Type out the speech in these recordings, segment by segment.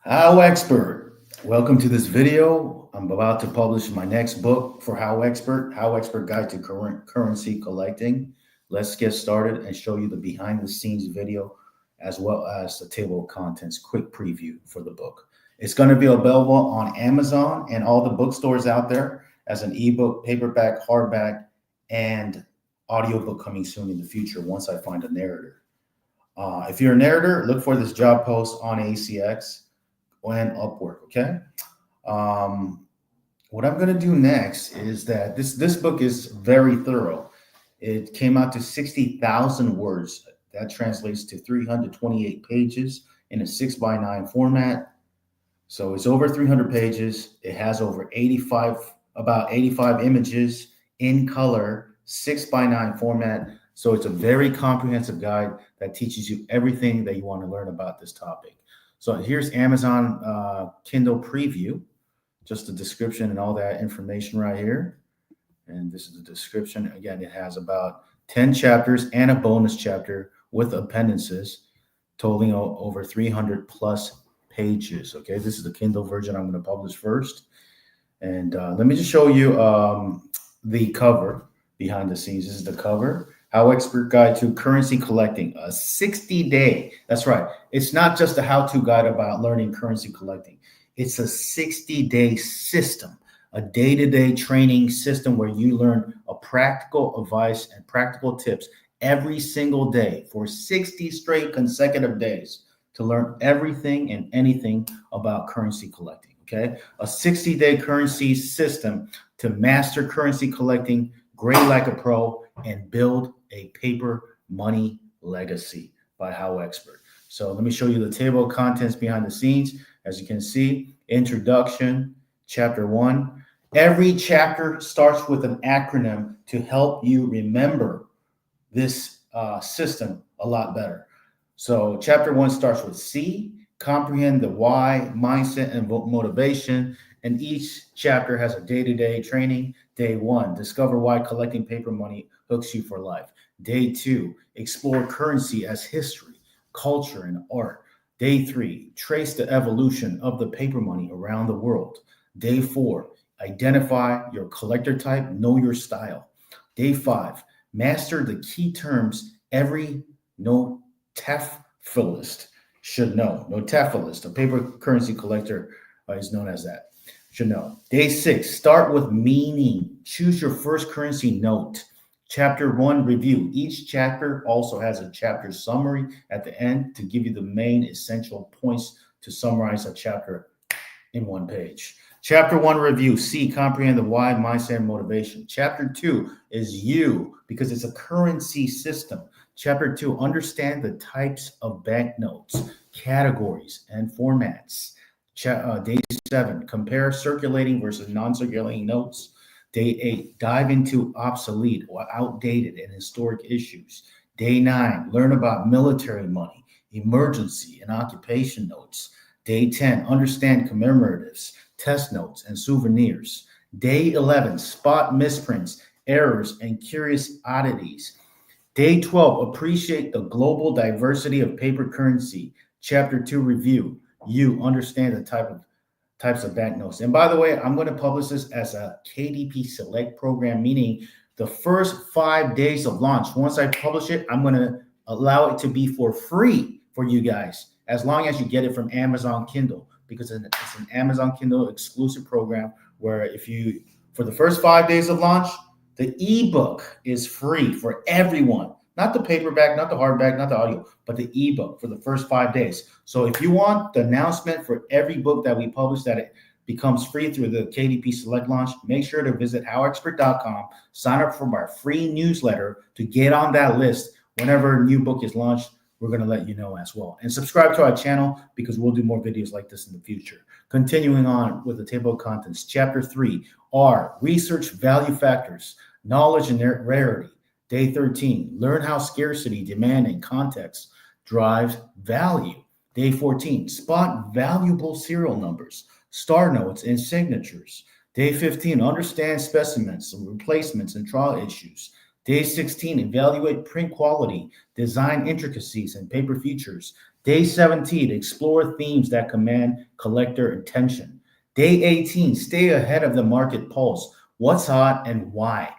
HowExpert. Welcome to this video. I'm about to publish my next book for HowExpert Guide to Currency Collecting. Let's get started and show you the behind the scenes video as well as the table of contents quick preview for the book. It's going to be available on Amazon and all the bookstores out there as an ebook, paperback, hardback, and audiobook coming soon in the future once I find a narrator. If you're a narrator, look for this job post on ACX and Upwork. Okay. What I'm going to do next is that this book is very thorough. It came out to 60,000 words. That translates to 328 pages in a 6x9 format. So it's over 300 pages. It has about 85 images in color, 6x9 format. So it's a very comprehensive guide that teaches you everything that you want to learn about this topic. So here's Amazon Kindle preview, just the description and all that information right here. And this is the description. Again, it has about 10 chapters and a bonus chapter with appendices, totaling over 300 plus pages. Okay, this is the Kindle version I'm going to publish first. And let me just show you the cover behind the scenes. This is the cover. HowExpert Guide to Currency Collecting, a 60-day. That's right. It's not just a how-to guide about learning currency collecting. It's a 60-day system, a day-to-day training system where you learn a practical advice and practical tips every single day for 60 straight consecutive days to learn everything and anything about currency collecting. Okay, a 60-day currency system to master currency collecting, grade like a pro, and build a paper money legacy by HowExpert. So let me show you the table of contents behind the scenes. As you can see, introduction, chapter 1. Every chapter starts with an acronym to help you remember this system a lot better. So chapter 1 starts with C, comprehend the why, mindset, and motivation. And each chapter has a day-to-day training. Day 1, discover why collecting paper money hooks you for life. Day 2, explore currency as history, culture, and art. Day 3, trace the evolution of the paper money around the world. Day 4, identify your collector type, know your style. Day 5, master the key terms every notaphilist should know. Notaphilist, a paper currency collector, is known as that. Should know. Day 6, start with meaning. Choose your first currency note. Chapter 1, review. Each chapter also has a chapter summary at the end to give you the main essential points to summarize a chapter in one page. Chapter 1, review. C, comprehend the why, mindset, and motivation. Chapter 2 is U, because it's a currency system. Chapter 2, understand the types of banknotes, categories, and formats. Day 7, compare circulating versus non-circulating notes. Day 8, dive into obsolete or outdated and historic issues. Day 9, learn about military money, emergency, and occupation notes. Day 10, understand commemoratives, test notes, and souvenirs. Day 11, spot misprints, errors, and curious oddities. Day 12, appreciate the global diversity of paper currency. Chapter 2, review. You understand the types of banknotes. And by the way, I'm going to publish this as a KDP Select program, meaning the first 5 days of launch. Once I publish it, I'm going to allow it to be for free for you guys, as long as you get it from Amazon Kindle, because it's an Amazon Kindle exclusive program where for the first 5 days of launch, the ebook is free for everyone. Not the paperback, not the hardback, not the audio, but the ebook for the first 5 days. So if you want the announcement for every book that we publish that it becomes free through the KDP Select launch, make sure to visit howexpert.com, sign up for our free newsletter to get on that list. Whenever a new book is launched, we're going to let you know as well. And subscribe to our channel because we'll do more videos like this in the future. Continuing on with the table of contents, Chapter 3, R, research value factors, knowledge and rarity. Day 13, learn how scarcity, demand, and context drives value. Day 14, spot valuable serial numbers, star notes, and signatures. Day 15, understand specimens, replacements, and trial issues. Day 16, evaluate print quality, design intricacies, and paper features. Day 17, explore themes that command collector attention. Day 18, stay ahead of the market pulse. What's hot and why?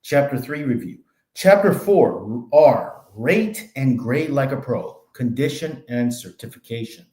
Chapter 3 review. Chapter 4 R, rate and grade like a pro, condition and certification.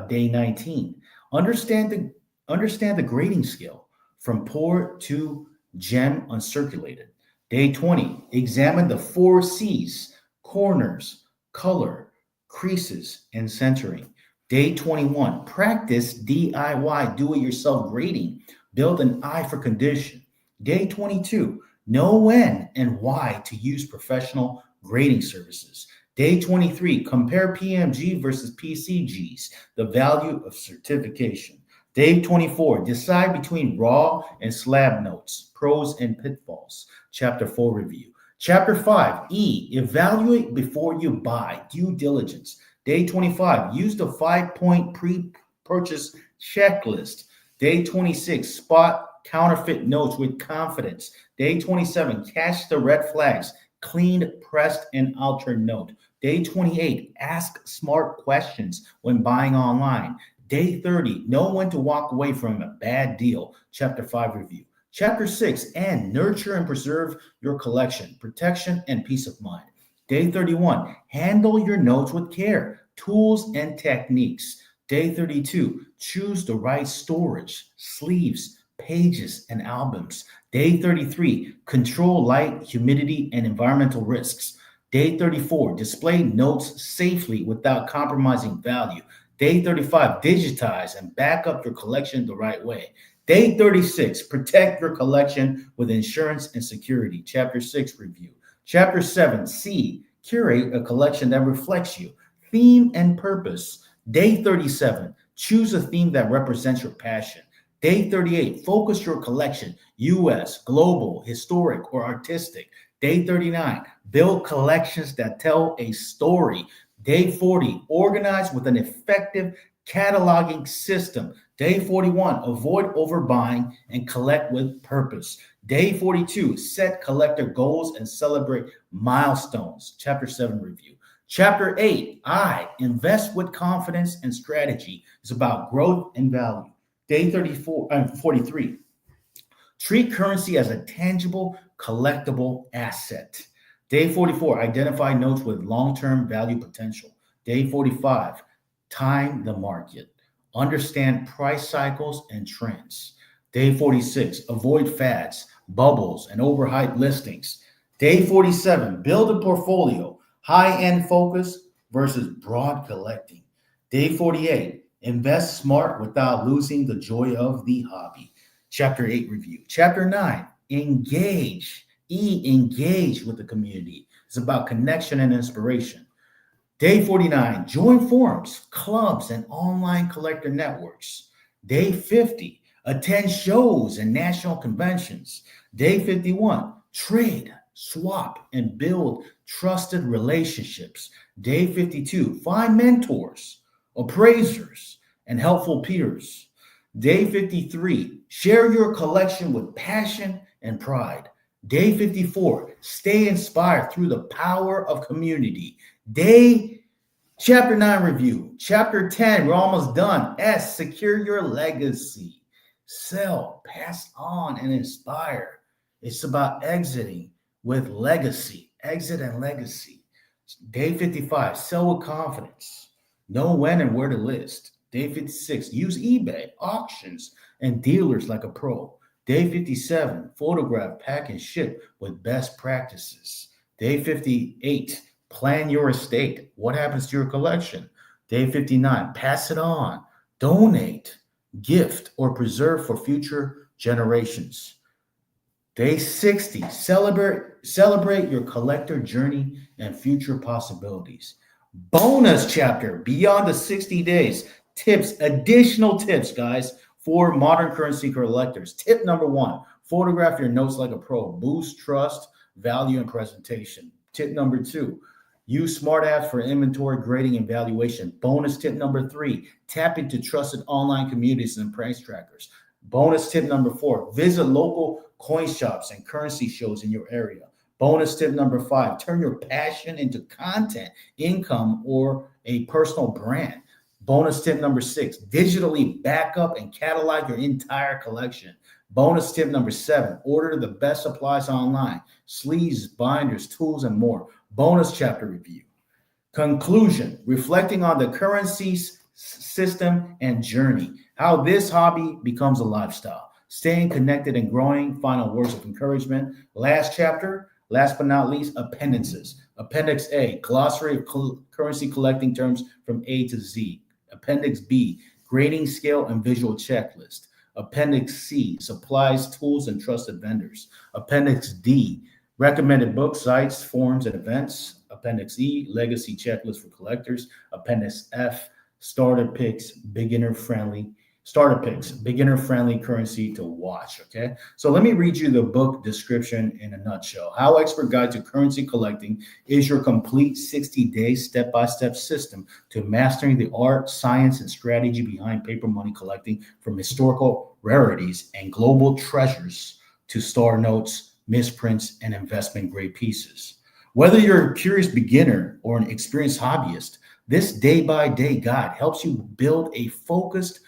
Day 19, understand the grading scale from poor to gem uncirculated. Day 20, examine the 4 C's, corners, color, creases, and centering. Day 21, practice DIY, do it yourself grading. Build an eye for condition. Day 22, know when and why to use professional grading services. Day 23, compare PMG versus PCGs, the value of certification. Day 24, decide between raw and slab notes, pros and pitfalls. Chapter 4 review. Chapter 5, E, evaluate before you buy, due diligence. Day 25, use the 5-point pre-purchase checklist. Day 26, spot counterfeit notes with confidence. Day 27, catch the red flags, cleaned, pressed, and altered note. Day 28, ask smart questions when buying online. Day 30, know when to walk away from a bad deal. Chapter 5 review. Chapter 6, and nurture and preserve your collection, protection and peace of mind. Day 31, handle your notes with care, tools and techniques. Day 32, choose the right storage, sleeves, pages, and albums. Day 33, control light, humidity, and environmental risks. Day 34, display notes safely without compromising value. Day 35, digitize and back up your collection the right way. Day 36, protect your collection with insurance and security. Chapter 6 review. Chapter 7, C, curate a collection that reflects you, theme and purpose. Day 37, choose a theme that represents your passion. Day 38, focus your collection, US, global, historic, or artistic. Day 39, build collections that tell a story. Day 40, organize with an effective cataloging system. Day 41, avoid overbuying and collect with purpose. Day 42, set collector goals and celebrate milestones. Chapter 7 review. Chapter 8, I, invest with confidence and strategy. It's about growth and value. Day 43, treat currency as a tangible, collectible asset. Day 44, identify notes with long-term value potential. Day 45, time the market. Understand price cycles and trends. Day 46, avoid fads, bubbles, and overhyped listings. Day 47, build a portfolio, high-end focus versus broad collecting. Day 48, invest smart without losing the joy of the hobby. Chapter 8 review. Chapter 9, engage. E, engage with the community. It's about connection and inspiration. Day 49, join forums, clubs, and online collector networks. Day 50, attend shows and national conventions. Day 51, trade, swap, and build trusted relationships. Day 52, find mentors, appraisers, and helpful peers. Day 53, share your collection with passion and pride. Day 54, stay inspired through the power of community. Chapter 9 review. Chapter 10, we're almost done. S, secure your legacy. Sell, pass on, and inspire. It's about exiting with legacy. Exit and legacy. Day 55, sell with confidence. Know when and where to list. Day 56, use eBay, auctions, and dealers like a pro. Day 57, photograph, pack, and ship with best practices. Day 58, plan your estate. What happens to your collection? Day 59, pass it on, donate, gift, or preserve for future generations. Day 60, celebrate your collector journey and future possibilities. Bonus chapter, beyond the 60 days. Tips, additional tips, guys, for modern currency collectors. Tip number 1, photograph your notes like a pro. Boost trust, value, and presentation. Tip number 2, use smart apps for inventory, grading, and valuation. Bonus tip number 3, tap into trusted online communities and price trackers. Bonus tip number 4, visit local coin shops and currency shows in your area. Bonus tip number 5, turn your passion into content, income, or a personal brand. Bonus tip number 6, digitally back up and catalog your entire collection. Bonus tip number 7, order the best supplies online, sleeves, binders, tools, and more. Bonus chapter review. Conclusion, reflecting on the currency's system and journey, how this hobby becomes a lifestyle, staying connected and growing, final words of encouragement. Last chapter, last but not least, appendices. Appendix A, glossary of currency collecting terms from A to Z. Appendix B, grading scale and visual checklist. Appendix C, supplies, tools, and trusted vendors. Appendix D, recommended books, sites, forums, and events. Appendix E, legacy checklist for collectors. Appendix F, starter picks, beginner friendly currency to watch. Okay, so let me read you the book description in a nutshell. How Expert Guide to Currency Collecting is your complete 60-day step-by-step system to mastering the art, science, and strategy behind paper money collecting, from historical rarities and global treasures to star notes, misprints, and investment grade pieces. Whether you're a curious beginner or an experienced hobbyist, this day-by-day guide helps you build a focused,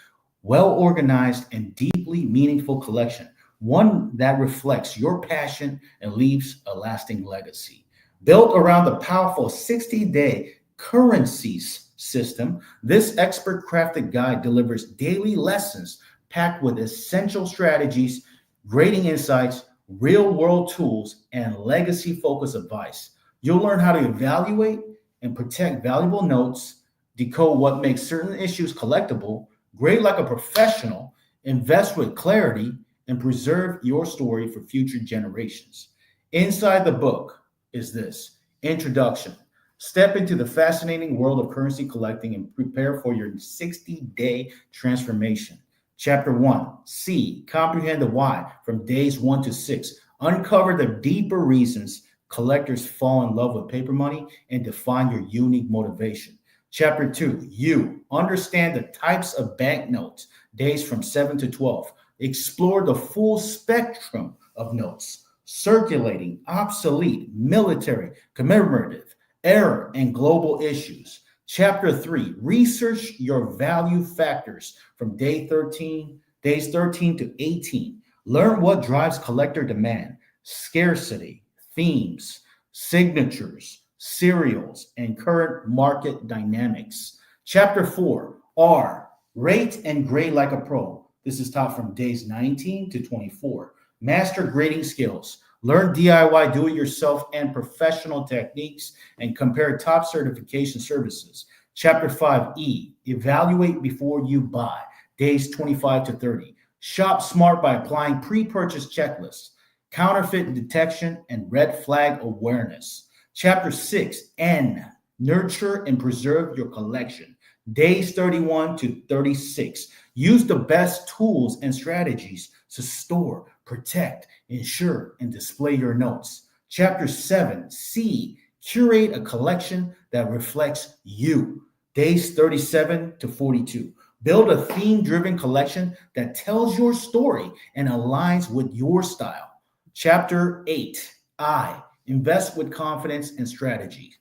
well-organized, and deeply meaningful collection, one that reflects your passion and leaves a lasting legacy. Built around the powerful 60-day currencies system, this expert-crafted guide delivers daily lessons packed with essential strategies, grading insights, real-world tools, and legacy-focused advice. You'll learn how to evaluate and protect valuable notes, decode what makes certain issues collectible, grade like a professional, invest with clarity, and preserve your story for future generations. Inside the book is this introduction. Step into the fascinating world of currency collecting and prepare for your 60-day transformation. Chapter 1, C, comprehend the why from days 1 to 6. Uncover the deeper reasons collectors fall in love with paper money and define your unique motivation. Chapter 2, U, understand the types of banknotes, days from 7 to 12. Explore the full spectrum of notes, circulating, obsolete, military, commemorative, error, and global issues. Chapter 3, research your value factors from days 13 to 18. Learn what drives collector demand, scarcity, themes, signatures, serials, and current market dynamics. Chapter 4, R, rate and grade like a pro. This is taught from days 19 to 24. Master grading skills. Learn DIY, do-it-yourself, and professional techniques, and compare top certification services. Chapter 5E, evaluate before you buy, days 25 to 30. Shop smart by applying pre-purchase checklists, counterfeit detection, and red flag awareness. Chapter 6N, nurture and preserve your collection, days 31 to 36. Use the best tools and strategies to store, protect, insure, and display your notes. Chapter 7C, curate a collection that reflects you, days 37 to 42. Build a theme-driven collection that tells your story and aligns with your style. Chapter 8I, invest with confidence and strategy.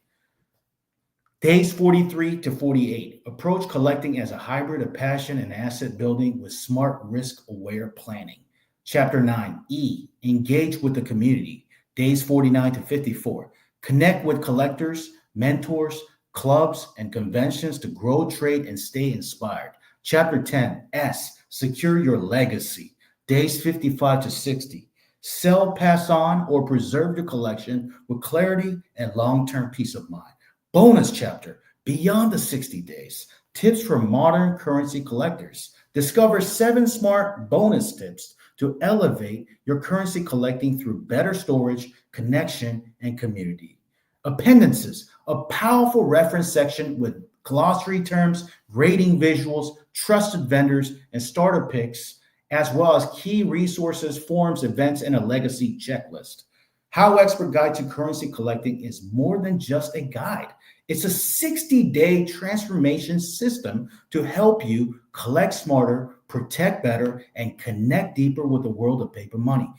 Days 43 to 48. Approach collecting as a hybrid of passion and asset building with smart, risk-aware planning. Chapter 9E, engage with the community. Days 49 to 54. Connect with collectors, mentors, clubs, and conventions to grow, trade, and stay inspired. Chapter 10S, secure your legacy. Days 55 to 60. Sell, pass on, or preserve your collection with clarity and long-term peace of mind. Bonus chapter, beyond the 60 days, tips for modern currency collectors. Discover 7 smart bonus tips to elevate your currency collecting through better storage, connection, and community. Appendices, a powerful reference section with glossary terms, grading visuals, trusted vendors, and starter picks, as well as key resources, forums, events, and a legacy checklist. How Expert Guide to Currency Collecting is more than just a guide. It's a 60-day transformation system to help you collect smarter, protect better, and connect deeper with the world of paper money.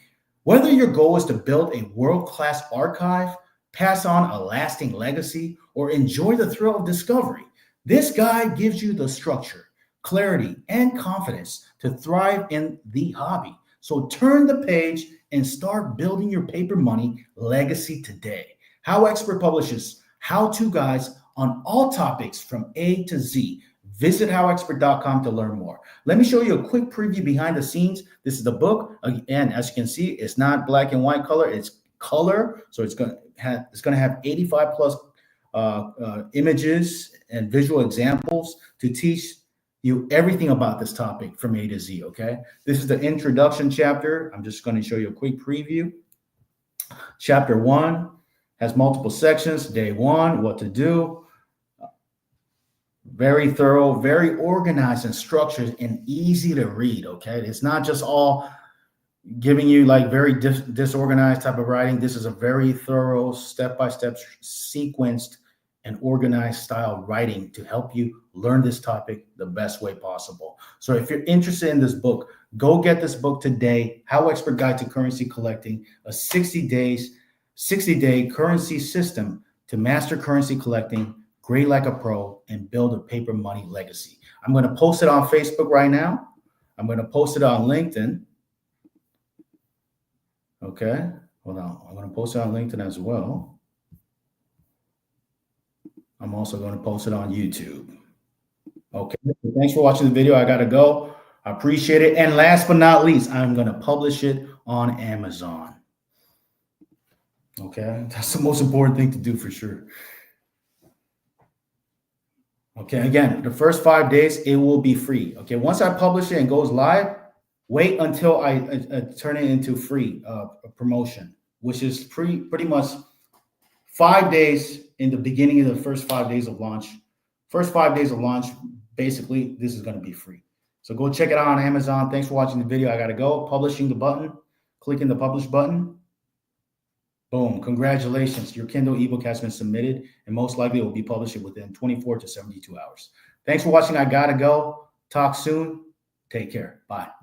Whether your goal is to build a world-class archive, pass on a lasting legacy, or enjoy the thrill of discovery, this guide gives you the structure, clarity, and confidence to thrive in the hobby. So turn the page and start building your paper money legacy today. HowExpert publishes how-to guides on all topics from A to Z. Visit howexpert.com to learn more. Let me show you a quick preview behind the scenes. This is the book. Again, as you can see, it's not black and white color, it's color. So it's going to have 85 plus images and visual examples to teach you everything about this topic from A to Z, okay? This is the introduction chapter. I'm just going to show you a quick preview. Chapter 1 has multiple sections. Day 1, what to do. Very thorough, very organized and structured and easy to read, okay? It's not just all giving you like very disorganized type of writing. This is a very thorough, step-by-step, sequenced, and organized style writing to help you learn this topic the best way possible. So if you're interested in this book, go get this book today, HowExpert Guide to Currency Collecting, a 60-day currency system to master currency collecting, grade like a pro, and build a paper money legacy. I'm going to post it on Facebook right now. I'm going to post it on LinkedIn. Okay, hold on. I'm going to post it on LinkedIn as well. I'm also going to post it on YouTube. Okay, thanks for watching the video. I got to go. I appreciate it. And last but not least, I'm going to publish it on Amazon. Okay, that's the most important thing to do for sure. Okay, again, the first 5 days, it will be free. Okay, once I publish it and goes live, wait until I turn it into free promotion, which is pretty much 5 days in the beginning of the first 5 days of launch. First 5 days of launch, basically, this is going to be free. So go check it out on Amazon. Thanks for watching the video. I got to go. Publishing the button, clicking the publish button. Boom. Congratulations. Your Kindle ebook has been submitted, and most likely it will be published within 24 to 72 hours. Thanks for watching. I got to go. Talk soon. Take care. Bye.